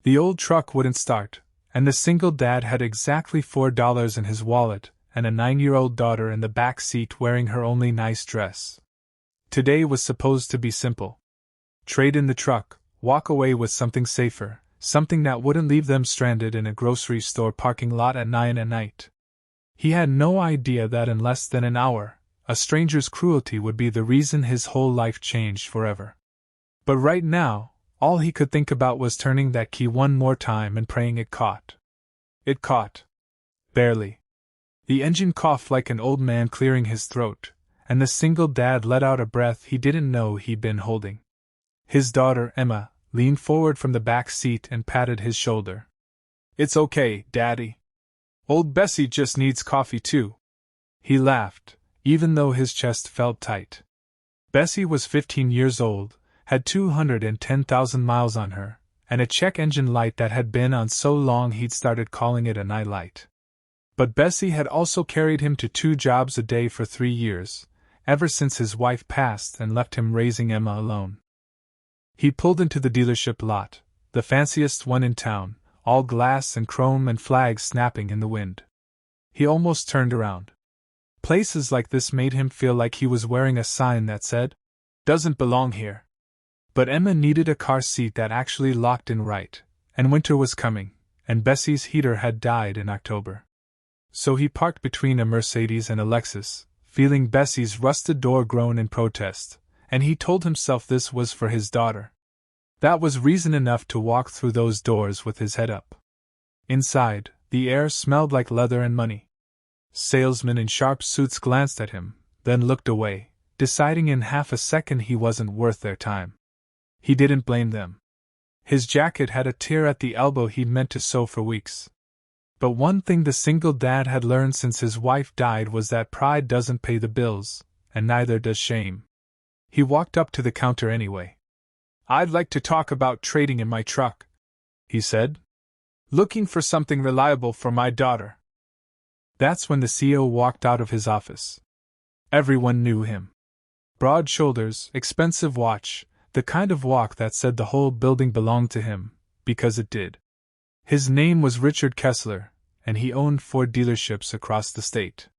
The old truck wouldn't start, and the single dad had exactly $4 in his wallet and a 9-year-old daughter in the back seat wearing her only nice dress. Today was supposed to be simple. Trade in the truck, walk away with something safer, something that wouldn't leave them stranded in a grocery store parking lot at 9 at night. He had no idea that in less than an hour, a stranger's cruelty would be the reason his whole life changed forever. But right now, all he could think about was turning that key one more time and praying it caught. It caught. Barely. The engine coughed like an old man clearing his throat, and the single dad let out a breath he didn't know he'd been holding. His daughter, Emma, leaned forward from the back seat and patted his shoulder. "It's okay, Daddy. Old Bessie just needs coffee too." He laughed, even though his chest felt tight. Bessie was 15 years old, had 210,000 miles on her, and a check engine light that had been on so long he'd started calling it a night light. But Bessie had also carried him to 2 jobs a day for 3 years, ever since his wife passed and left him raising Emma alone. He pulled into the dealership lot, the fanciest one in town, all glass and chrome and flags snapping in the wind. He almost turned around. Places like this made him feel like he was wearing a sign that said, "Doesn't belong here." But Emma needed a car seat that actually locked in right, and winter was coming, and Bessie's heater had died in October. So he parked between a Mercedes and a Lexus, feeling Bessie's rusted door groan in protest, and he told himself this was for his daughter. That was reason enough to walk through those doors with his head up. Inside, the air smelled like leather and money. Salesmen in sharp suits glanced at him, then looked away, deciding in half a second he wasn't worth their time. He didn't blame them. His jacket had a tear at the elbow he'd meant to sew for weeks. But one thing the single dad had learned since his wife died was that pride doesn't pay the bills, and neither does shame. He walked up to the counter anyway. "I'd like to talk about trading in my truck," he said. "Looking for something reliable for my daughter." That's when the CEO walked out of his office. Everyone knew him. Broad shoulders, expensive watch, the kind of walk that said the whole building belonged to him, because it did. His name was Richard Kessler, and he owned 4 dealerships across the state.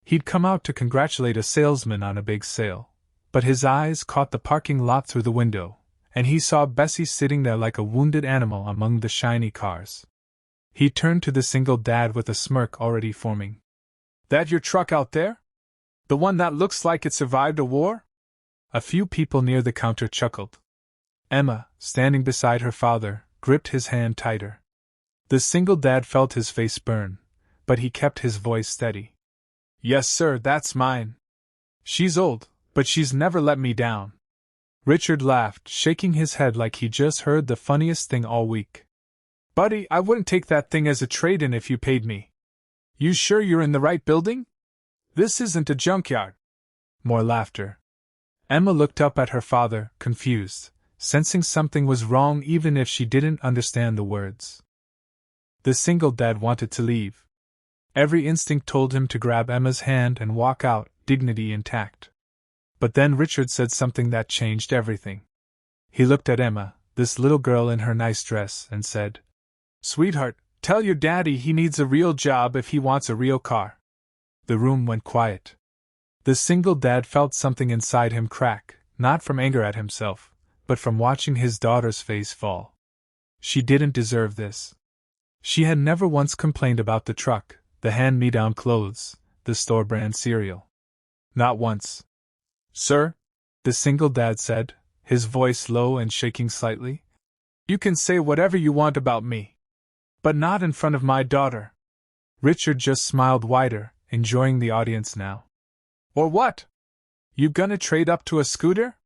He'd come out to congratulate a salesman on a big sale, but his eyes caught the parking lot through the window, and he saw Bessie sitting there like a wounded animal among the shiny cars. He turned to the single dad with a smirk already forming. "That your truck out there? The one that looks like it survived a war?" A few people near the counter chuckled. Emma, standing beside her father, gripped his hand tighter. The single dad felt his face burn, but he kept his voice steady. "Yes, sir, that's mine. She's old, but she's never let me down." Richard laughed, shaking his head like he just heard the funniest thing all week. "Buddy, I wouldn't take that thing as a trade-in if you paid me. You sure you're in the right building? This isn't a junkyard." More laughter. Emma looked up at her father, confused, sensing something was wrong even if she didn't understand the words. The single dad wanted to leave. Every instinct told him to grab Emma's hand and walk out, dignity intact. But then Richard said something that changed everything. He looked at Emma, this little girl in her nice dress, and said, "Sweetheart, tell your daddy he needs a real job if he wants a real car." The room went quiet. The single dad felt something inside him crack, not from anger at himself, but from watching his daughter's face fall. She didn't deserve this. She had never once complained about the truck, the hand-me-down clothes, the store-brand cereal. Not once. "Sir," the single dad said, his voice low and shaking slightly, "you can say whatever you want about me. But not in front of my daughter." Richard just smiled wider, enjoying the audience now. "Or what? You gonna trade up to a scooter?"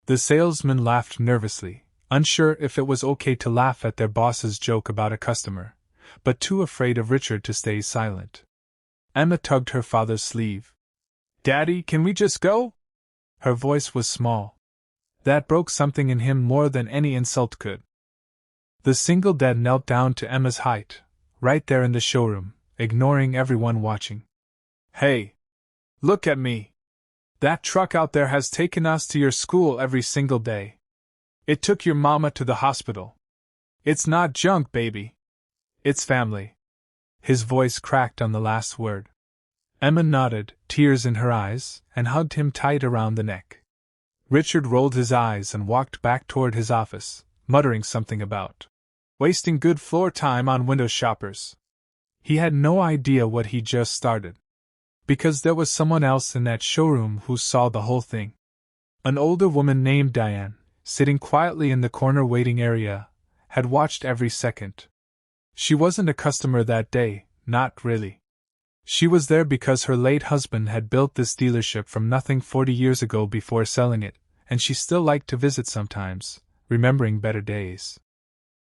The salesman laughed nervously, unsure if it was okay to laugh at their boss's joke about a customer, but too afraid of Richard to stay silent. Emma tugged her father's sleeve. "Daddy, can we just go?" Her voice was small. That broke something in him more than any insult could. The single dad knelt down to Emma's height, right there in the showroom, ignoring everyone watching. "Hey! Look at me! That truck out there has taken us to your school every single day. It took your mama to the hospital. It's not junk, baby. It's family. His voice cracked on the last word. Emma nodded, tears in her eyes, and hugged him tight around the neck. Richard rolled his eyes and walked back toward his office, muttering something about wasting good floor time on window shoppers. He had no idea what he just started. Because there was someone else in that showroom who saw the whole thing. An older woman named Diane, sitting quietly in the corner waiting area, had watched every second. She wasn't a customer that day, not really. She was there because her late husband had built this dealership from nothing 40 years ago before selling it, and she still liked to visit sometimes, remembering better days.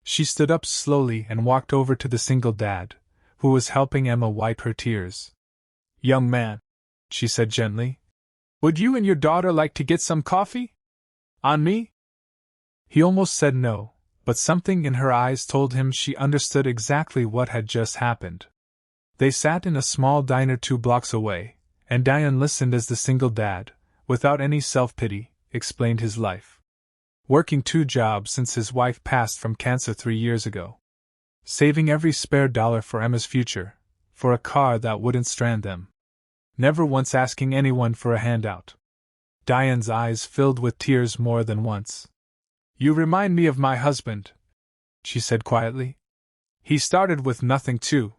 She stood up slowly and walked over to the single dad, who was helping Emma wipe her tears. "Young man," she said gently, "would you and your daughter like to get some coffee? On me?" He almost said no, but something in her eyes told him she understood exactly what had just happened. They sat in a small diner 2 blocks away, and Diane listened as the single dad, without any self-pity, explained his life. Working 2 jobs since his wife passed from cancer 3 years ago. Saving every spare dollar for Emma's future, for a car that wouldn't strand them. Never once asking anyone for a handout. Diane's eyes filled with tears more than once. "You remind me of my husband," she said quietly. "He started with nothing too."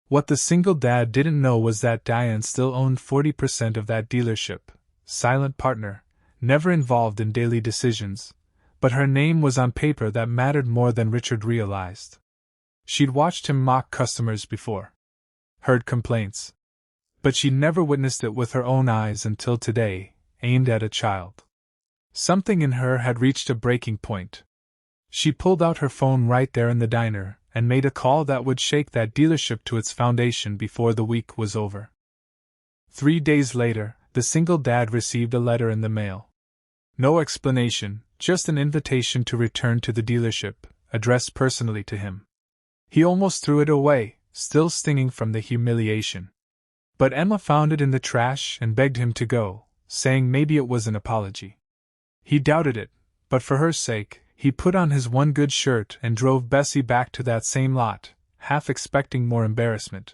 What the single dad didn't know was that Diane still owned 40% of that dealership, silent partner, never involved in daily decisions, but her name was on paper that mattered more than Richard realized. She'd watched him mock customers before. Heard complaints. But she'd never witnessed it with her own eyes until today, aimed at a child. Something in her had reached a breaking point. She pulled out her phone right there in the diner and made a call that would shake that dealership to its foundation before the week was over. 3 days later, the single dad received a letter in the mail. No explanation, just an invitation to return to the dealership, addressed personally to him. He almost threw it away, still stinging from the humiliation. But Emma found it in the trash and begged him to go, saying maybe it was an apology. He doubted it, but for her sake, he put on his one good shirt and drove Bessie back to that same lot, half expecting more embarrassment.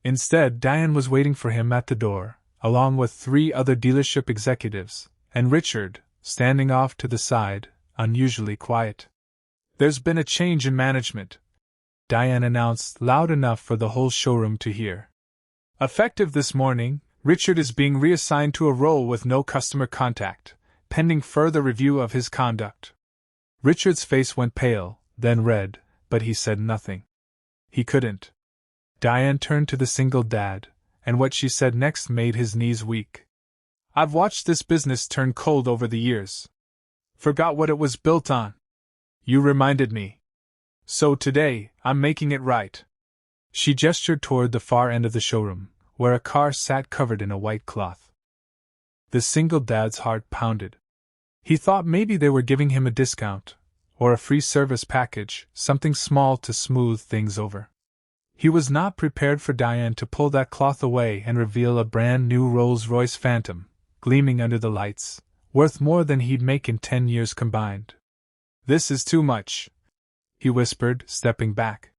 Instead, Diane was waiting for him at the door, along with 3 other dealership executives, and Richard, standing off to the side, unusually quiet. "There's been a change in management," Diane announced loud enough for the whole showroom to hear. "Effective this morning, Richard is being reassigned to a role with no customer contact, pending further review of his conduct." Richard's face went pale, then red, but he said nothing. He couldn't. Diane turned to the single dad, and what she said next made his knees weak. "I've watched this business turn cold over the years. Forgot what it was built on. You reminded me. So today, I'm making it right." She gestured toward the far end of the showroom, where a car sat covered in a white cloth. The single dad's heart pounded. He thought maybe they were giving him a discount, or a free service package, something small to smooth things over. He was not prepared for Diane to pull that cloth away and reveal a brand new Rolls-Royce Phantom, gleaming under the lights, worth more than he'd make in 10 years combined. "This is too much," he whispered, stepping back.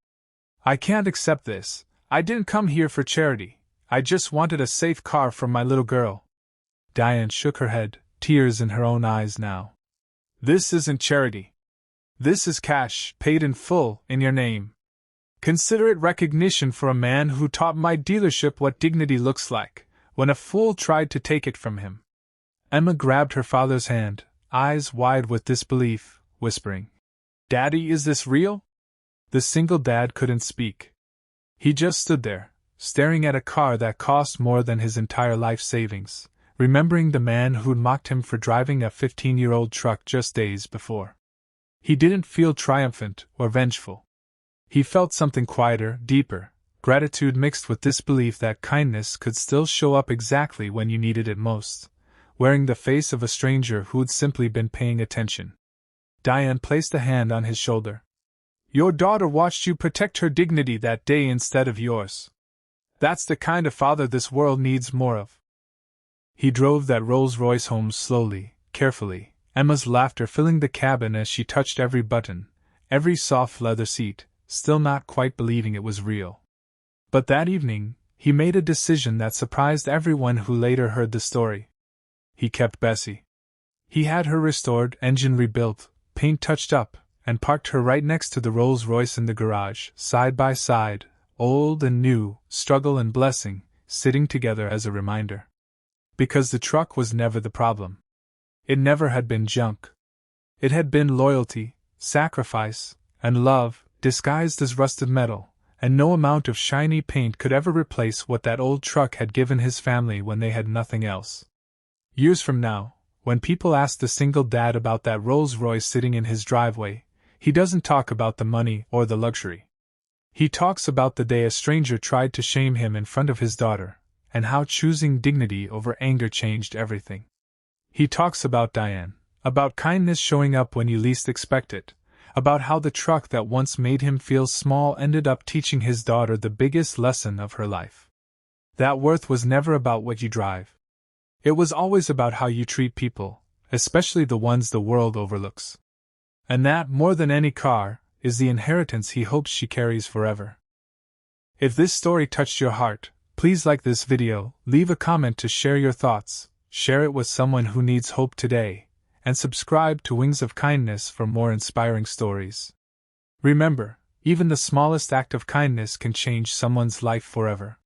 "I can't accept this. I didn't come here for charity. I just wanted a safe car for my little girl." Diane shook her head, tears in her own eyes now. "This isn't charity. This is cash, paid in full, in your name. Consider it recognition for a man who taught my dealership what dignity looks like, when a fool tried to take it from him." Emma grabbed her father's hand, eyes wide with disbelief, whispering, "Daddy, is this real?" The single dad couldn't speak. He just stood there, staring at a car that cost more than his entire life savings, remembering the man who'd mocked him for driving a 15-year-old truck just days before. He didn't feel triumphant or vengeful. He felt something quieter, deeper, gratitude mixed with disbelief that kindness could still show up exactly when you needed it most, wearing the face of a stranger who'd simply been paying attention. Diane placed a hand on his shoulder. "Your daughter watched you protect her dignity that day instead of yours. That's the kind of father this world needs more of." He drove that Rolls-Royce home slowly, carefully, Emma's laughter filling the cabin as she touched every button, every soft leather seat, still not quite believing it was real. But that evening, he made a decision that surprised everyone who later heard the story. He kept Bessie. He had her restored, engine rebuilt, paint touched up, and parked her right next to the Rolls-Royce in the garage, side by side, old and new, struggle and blessing, sitting together as a reminder. Because the truck was never the problem. It never had been junk. It had been loyalty, sacrifice, and love, disguised as rusted metal, and no amount of shiny paint could ever replace what that old truck had given his family when they had nothing else. Years from now, when people ask the single dad about that Rolls-Royce sitting in his driveway, he doesn't talk about the money or the luxury. He talks about the day a stranger tried to shame him in front of his daughter, and how choosing dignity over anger changed everything. He talks about Diane, about kindness showing up when you least expect it, about how the truck that once made him feel small ended up teaching his daughter the biggest lesson of her life. That worth was never about what you drive. It was always about how you treat people, especially the ones the world overlooks. And that, more than any car, is the inheritance he hopes she carries forever. If this story touched your heart, please like this video, leave a comment to share your thoughts, share it with someone who needs hope today, and subscribe to Wings of Kindness for more inspiring stories. Remember, even the smallest act of kindness can change someone's life forever.